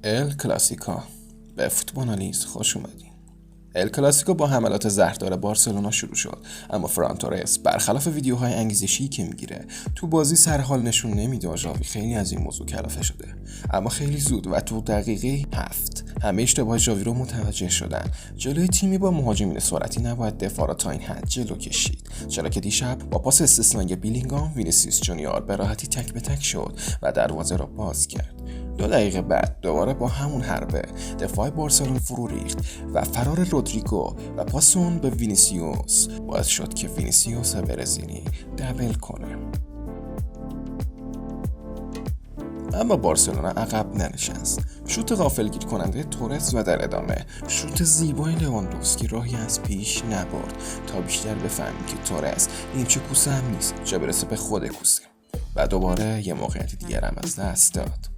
ال کلاسیکو به فوتبانالیز خوش اومدین. ال کلاسیکو با حملات زهردار بارسلونا شروع شد، اما فران تورس برخلاف ویدیوهای انگیزشی که میگیره تو بازی سرحال نشون نمیده و ژاوی خیلی از این موضوع کلافه شده. اما خیلی زود و تو دقیقه 7 همه اشتباه ژاوی رو متوجه شدن. جلوی تیمی با مهاجمین سرعتی نباید دفاع را تا این حد جلو کشید، چرا که دیشب با پاس استثنایی بیلینگام وینیسیوس جونیور به راحتی تک به تک شد و دروازه را باز کرد. 2 دقیقه بعد دوباره با همون حربه دفاع بارسلون فرو ریخت و فرار رودریگو و پاس اون به وینیسیوس باعث شد که وینیسیوس برزیلی دبل کنه. اما بارسلونا عقب ننشست. شوت غافلگیر کننده تورس و در ادامه شوت زیبای لواندوفسکی راهی از پیش نبرد تا بیشتر بفهمیم که تورس نیمچه کوسه هم نیست، چه برسه به خود کوسه. و دوباره یه موقعیت دیگر هم از دست داد.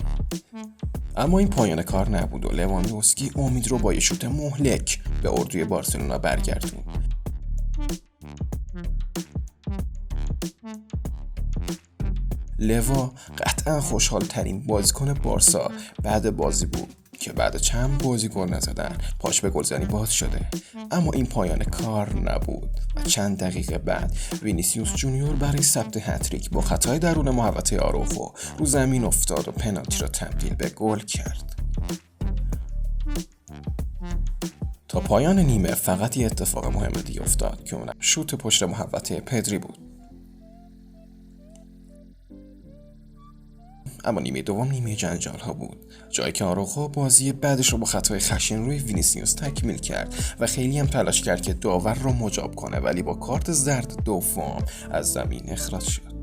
اما این پایان کار نبود و لواندوفسکی امید رو با یه شوت مهلک به اردوی بارسلونا برگردوند. لوا قطعا خوشحال ترین بازیکن بارسا بعد بازی بود که بعد چند بازی گل نزدن پاش به گلزنی باز شده. اما این پایان کار نبود و چند دقیقه بعد وینیسیوس جونیور برای ثبت هتریک با خطای درون محوطه آروخو رو زمین افتاد و پنالتی را تبدیل به گل کرد. تا پایان نیمه فقط یه اتفاق مهم دیگه افتاد که اونم شوت پشت محوطه پدری بود. اما نیمه دوم نیمه جنجال ها بود، جایی که آروخو بازی بعدش رو با خطای خشن روی وینیسیوس تکمیل کرد و خیلی هم تلاش کرد که داور رو مجاب کنه، ولی با کارت زرد دوم از زمین اخراج شد.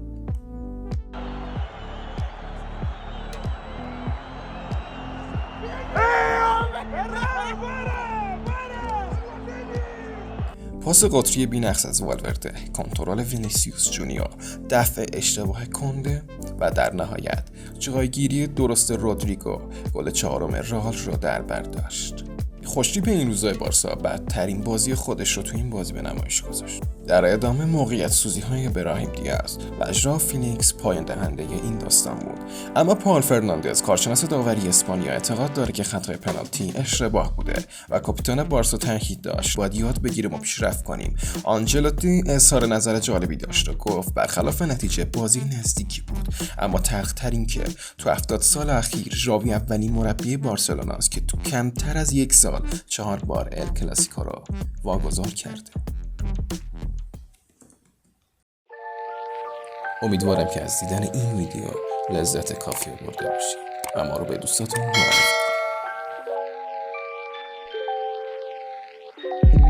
پاس قطری بی‌نقص از والورده، کنترل وینیسیوس جونیور، دفع اشتباه کنده و در نهایت جایگیری درست رودریگو گل 4 رئال را در بر داشت. خوشتیپ این روزای بارسا بدترین بازی خودش رو تو این بازی به نمایش گذاشت. در ادامه موقعیت سوزی های ابراهیم دیاز و ژائو فیلیکس پایان دهنده این داستان بود. اما پال فرناندز کارشناس داوری اسپانیا اعتقاد داره که خطای پنالتی اشتباه بوده و کاپیتان بارسا تاکید داشت باید یاد بگیریم و پیشرفت کنیم. آنجلوتی اظهار نظر جالبی داشت و گفت برخلاف نتیجه بازی نزدیکی بود، اما تلخ‌تر این که تو 70 سال اخیر ژاوی اولین مربی بارسلونا است که تو کمتر از 1 سال 4 بار ال کلاسیکو را واگذار کرده. امیدوارم که از دیدن این ویدیو لذت کافی برده باشید و ما رو به دوستاتون معرفی کنید.